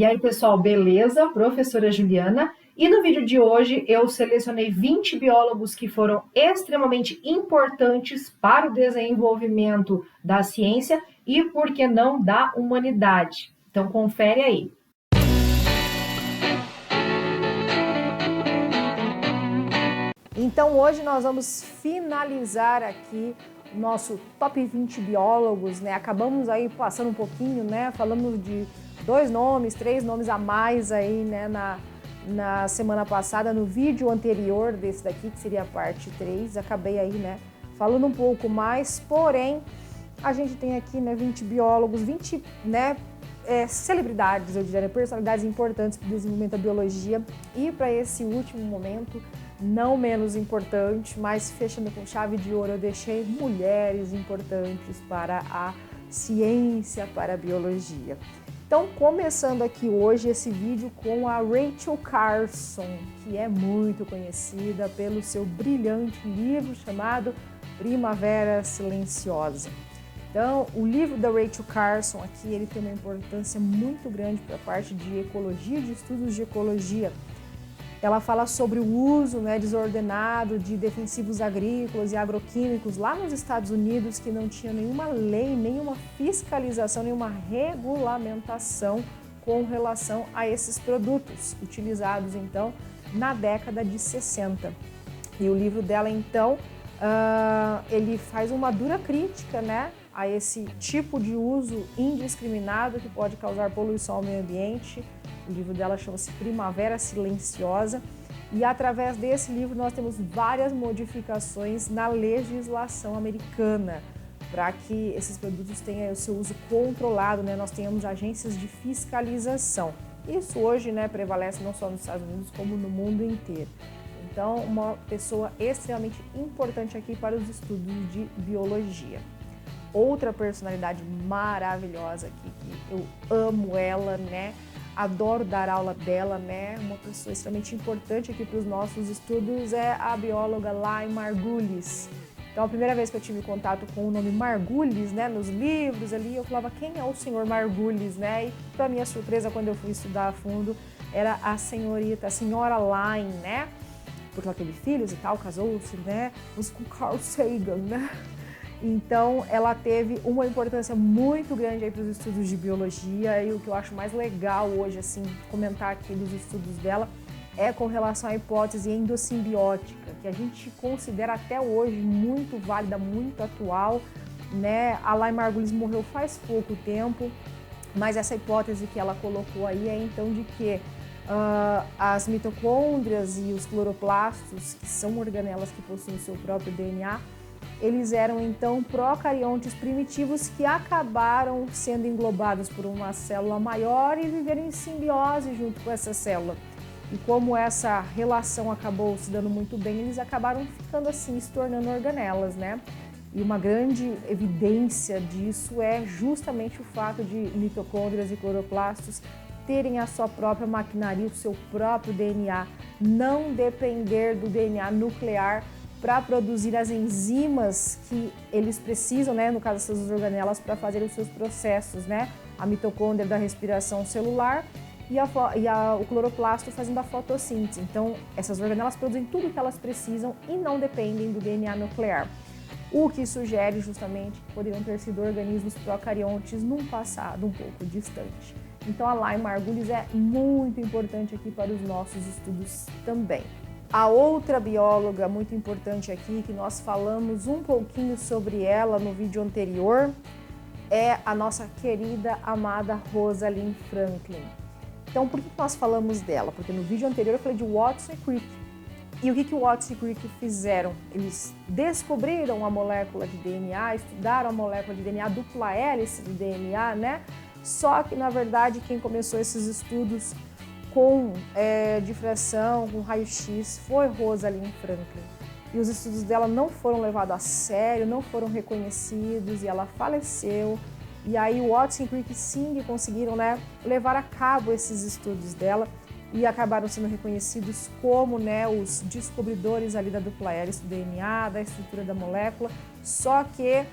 E aí, pessoal, beleza? Professora Juliana. E no vídeo de hoje eu selecionei 20 biólogos que foram extremamente importantes para o desenvolvimento da ciência e, por que não, da humanidade. Então, confere aí. Então, hoje nós vamos finalizar aqui o nosso top 20 biólogos, né? Acabamos aí passando um pouquinho, né? Falamos de 2 nomes, 3 nomes a mais aí, né? Na semana passada, no vídeo anterior desse daqui, que seria a parte 3, acabei aí, né? Falando um pouco mais, porém, a gente tem aqui, né? 20 biólogos, 20, né? Celebridades, eu diria, personalidades importantes para o desenvolvimento da biologia. E para esse último momento, não menos importante, mas fechando com chave de ouro, eu deixei mulheres importantes para a ciência, para a biologia. Então, começando aqui hoje esse vídeo com a Rachel Carson, que é muito conhecida pelo seu brilhante livro chamado Primavera Silenciosa. Então, o livro da Rachel Carson aqui, ele tem uma importância muito grande para a parte de ecologia, de estudos de ecologia. Ela fala sobre o uso, né, desordenado de defensivos agrícolas e agroquímicos lá nos Estados Unidos, que não tinha nenhuma lei, nenhuma fiscalização, nenhuma regulamentação com relação a esses produtos, utilizados então na década de 60. E o livro dela então, ele faz uma dura crítica, né, a esse tipo de uso indiscriminado que pode causar poluição ao meio ambiente. O livro dela chama-se Primavera Silenciosa e através desse livro nós temos várias modificações na legislação americana para que esses produtos tenham o seu uso controlado, né? Nós tenhamos agências de fiscalização. Isso hoje, né, prevalece não só nos Estados Unidos como no mundo inteiro. Então, uma pessoa extremamente importante aqui para os estudos de biologia. Outra personalidade maravilhosa aqui, que eu amo ela, né? Adoro dar aula dela, né? Uma pessoa extremamente importante aqui para os nossos estudos é a bióloga Laia Margulis. Então, a primeira vez que eu tive contato com o nome Margulis, né, nos livros ali, eu falava, quem é o senhor Margulis, né? E para minha surpresa, quando eu fui estudar a fundo, era a senhora Laia, né? Porque ela teve filhos e tal, casou-se, né? Com Carl Sagan, né? Então, ela teve uma importância muito grande aí para os estudos de biologia e o que eu acho mais legal hoje, assim, comentar aqui dos estudos dela é com relação à hipótese endossimbiótica, que a gente considera até hoje muito válida, muito atual, né? A Laia Margulis morreu faz pouco tempo, mas essa hipótese que ela colocou aí é então de que as mitocôndrias e os cloroplastos, que são organelas que possuem o seu próprio DNA, eles eram então procariontes primitivos que acabaram sendo englobados por uma célula maior e viveram em simbiose junto com essa célula. E como essa relação acabou se dando muito bem, eles acabaram ficando assim, se tornando organelas, né? E uma grande evidência disso é justamente o fato de mitocôndrias e cloroplastos terem a sua própria maquinaria, o seu próprio DNA, não depender do DNA nuclear para produzir as enzimas que eles precisam, né, no caso dessas organelas, para fazer os seus processos, né? A mitocôndria da respiração celular e o cloroplasto fazendo a fotossíntese. Então, essas organelas produzem tudo o que elas precisam e não dependem do DNA nuclear. O que sugere justamente que poderiam ter sido organismos procariontes num passado um pouco distante. Então, a Laia Margulis é muito importante aqui para os nossos estudos também. A outra bióloga muito importante aqui, que nós falamos um pouquinho sobre ela no vídeo anterior, é a nossa querida, amada Rosalind Franklin. Então, por que nós falamos dela? Porque no vídeo anterior eu falei de Watson e Crick. E o que o Watson e Crick fizeram? Eles descobriram a molécula de DNA, estudaram a molécula de DNA, dupla hélice de DNA, né? Só que, na verdade, quem começou esses estudos com difração, com raio-x, foi Rosalind Franklin. E os estudos dela não foram levados a sério, não foram reconhecidos e ela faleceu. E aí o Watson e Crick sim conseguiram, né, levar a cabo esses estudos dela e acabaram sendo reconhecidos como, né, os descobridores ali da dupla hélice do DNA, da estrutura da molécula. Só que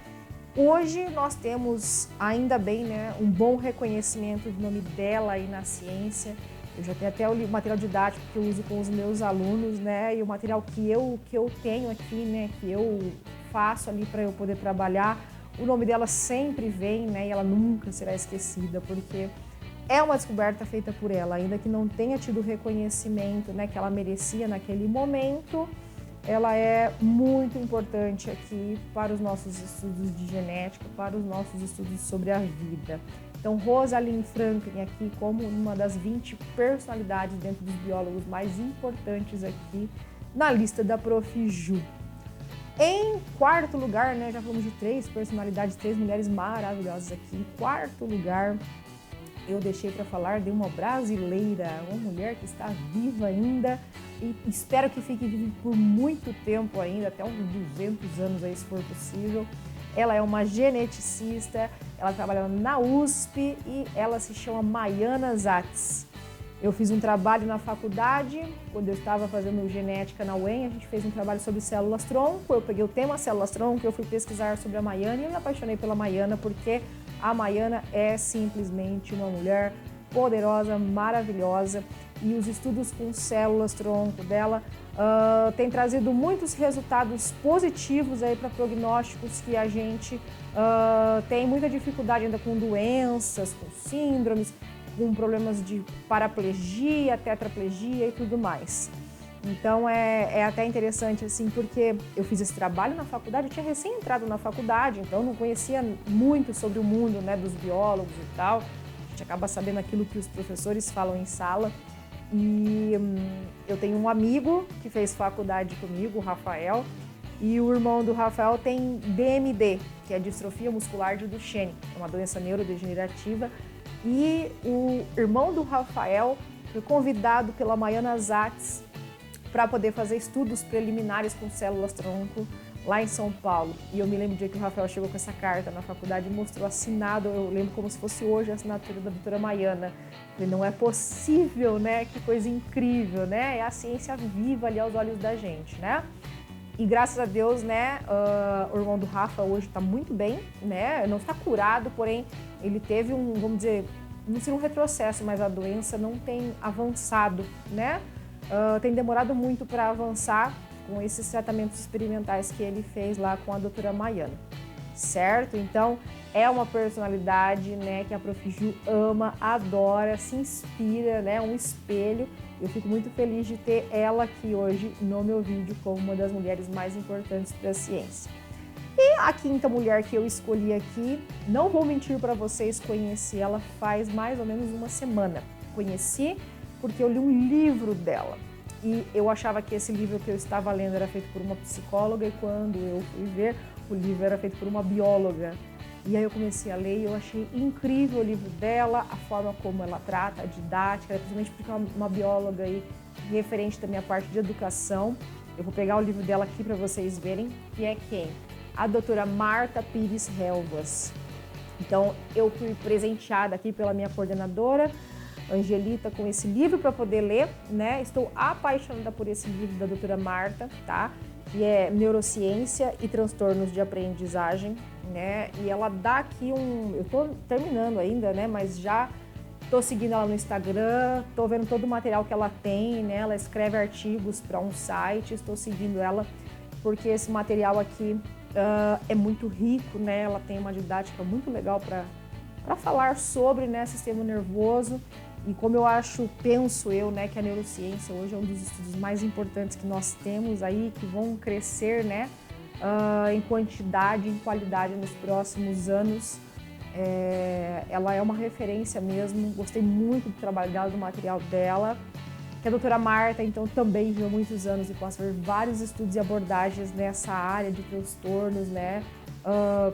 Hoje nós temos, ainda bem, né, um bom reconhecimento do nome dela aí na ciência. Eu já tenho até o material didático que eu uso com os meus alunos, né, e o material que eu tenho aqui, né, que eu faço ali para eu poder trabalhar. O nome dela sempre vem, né, e ela nunca será esquecida, porque é uma descoberta feita por ela, ainda que não tenha tido o reconhecimento, né, que ela merecia naquele momento. Ela é muito importante aqui para os nossos estudos de genética, para os nossos estudos sobre a vida. Então, Rosalind Franklin aqui como uma das 20 personalidades dentro dos biólogos mais importantes aqui na lista da Prof. Ju. Em quarto lugar, né, já falamos de 3 personalidades, 3 mulheres maravilhosas aqui. Em quarto lugar, eu deixei para falar de uma brasileira, uma mulher que está viva ainda e espero que fique viva por muito tempo ainda, até uns 200 anos aí, se for possível. Ela é uma geneticista, ela trabalha na USP e ela se chama Maiana Zatz. Eu fiz um trabalho na faculdade, quando eu estava fazendo genética na UEM, a gente fez um trabalho sobre células-tronco, eu peguei o tema células-tronco, eu fui pesquisar sobre a Maiana e eu me apaixonei pela Maiana porque a Maiana é simplesmente uma mulher poderosa, maravilhosa e os estudos com células-tronco dela têm trazido muitos resultados positivos aí para prognósticos que a gente tem muita dificuldade ainda com doenças, com síndromes, com problemas de paraplegia, tetraplegia e tudo mais. Então é até interessante assim, porque eu fiz esse trabalho na faculdade, eu tinha recém entrado na faculdade, então não conhecia muito sobre o mundo, né, dos biólogos e tal. A gente acaba sabendo aquilo que os professores falam em sala. E eu tenho um amigo que fez faculdade comigo, o Rafael, e o irmão do Rafael tem DMD, que é distrofia muscular de Duchenne, é uma doença neurodegenerativa. E o irmão do Rafael foi convidado pela Maiana Zatz para poder fazer estudos preliminares com células-tronco lá em São Paulo. E eu me lembro do dia que o Rafael chegou com essa carta na faculdade e mostrou assinado, eu lembro como se fosse hoje a assinatura da doutora Maiana. Falei, não é possível, né? Que coisa incrível, né? É a ciência viva ali aos olhos da gente, né? E graças a Deus, né, o irmão do Rafa hoje está muito bem, né? Não está curado, porém ele teve vamos dizer, não seria um retrocesso, mas a doença não tem avançado, né? Tem demorado muito para avançar com esses tratamentos experimentais que ele fez lá com a doutora Maiana, certo? Então, é uma personalidade, né, que a Prof. Ju ama, adora, se inspira, né, um espelho. Eu fico muito feliz de ter ela aqui hoje no meu vídeo como uma das mulheres mais importantes para a ciência. E a quinta mulher que eu escolhi aqui, não vou mentir para vocês, conheci ela faz mais ou menos uma semana. Conheci porque eu li um livro dela e eu achava que esse livro que eu estava lendo era feito por uma psicóloga e quando eu fui ver, o livro era feito por uma bióloga. E aí eu comecei a ler e eu achei incrível o livro dela, a forma como ela trata, a didática, principalmente porque é uma bióloga aí, referente da minha parte de educação. Eu vou pegar o livro dela aqui para vocês verem, que é quem? A doutora Marta Pires Helvas. Então, eu fui presenteada aqui pela minha coordenadora, Angelita, com esse livro para poder ler, né? Estou apaixonada por esse livro da doutora Marta, tá? Que é Neurociência e Transtornos de Aprendizagem, né? E ela dá aqui eu tô terminando ainda, né? Mas já tô seguindo ela no Instagram, tô vendo todo o material que ela tem, né? Ela escreve artigos para um site, estou seguindo ela porque esse material aqui é muito rico, né? Ela tem uma didática muito legal para falar sobre, né, sistema nervoso. E como eu penso eu, né, que a neurociência hoje é um dos estudos mais importantes que nós temos aí, que vão crescer, né, em quantidade e em qualidade nos próximos anos. Ela é uma referência mesmo, gostei muito do trabalho dela, do material dela. Que a doutora Marta, então, também viu muitos anos e possa ver vários estudos e abordagens nessa área de transtornos, né,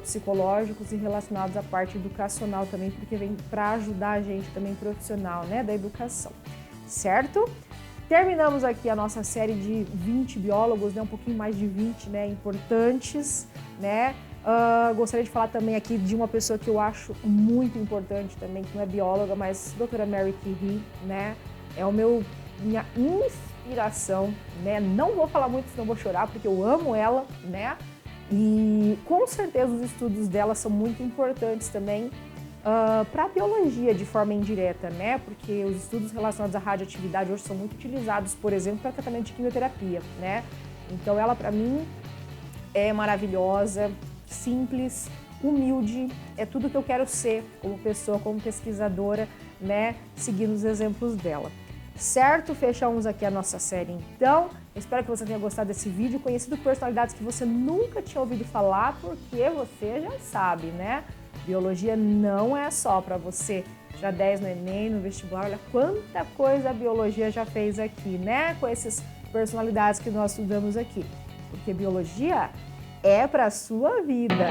psicológicos e relacionados à parte educacional também, porque vem para ajudar a gente também profissional, né, da educação, certo? Terminamos aqui a nossa série de 20 biólogos, né, um pouquinho mais de 20, né, importantes, né? Gostaria de falar também aqui de uma pessoa que eu acho muito importante também, que não é bióloga, mas doutora Mary Curie, né? É minha inspiração, né? Não vou falar muito, senão vou chorar, porque eu amo ela, né? E com certeza os estudos dela são muito importantes também para a biologia de forma indireta, né? Porque os estudos relacionados à radioatividade hoje são muito utilizados, por exemplo, para tratamento de quimioterapia, né? Então ela para mim é maravilhosa, simples, humilde, é tudo que eu quero ser como pessoa, como pesquisadora, né? Seguindo os exemplos dela. Certo? Fechamos aqui a nossa série então. Espero que você tenha gostado desse vídeo, conhecido personalidades que você nunca tinha ouvido falar, porque você já sabe, né? Biologia não é só para você tirar 10 no Enem, no vestibular. Olha quanta coisa a biologia já fez aqui, né? Com essas personalidades que nós estudamos aqui. Porque biologia é para a sua vida.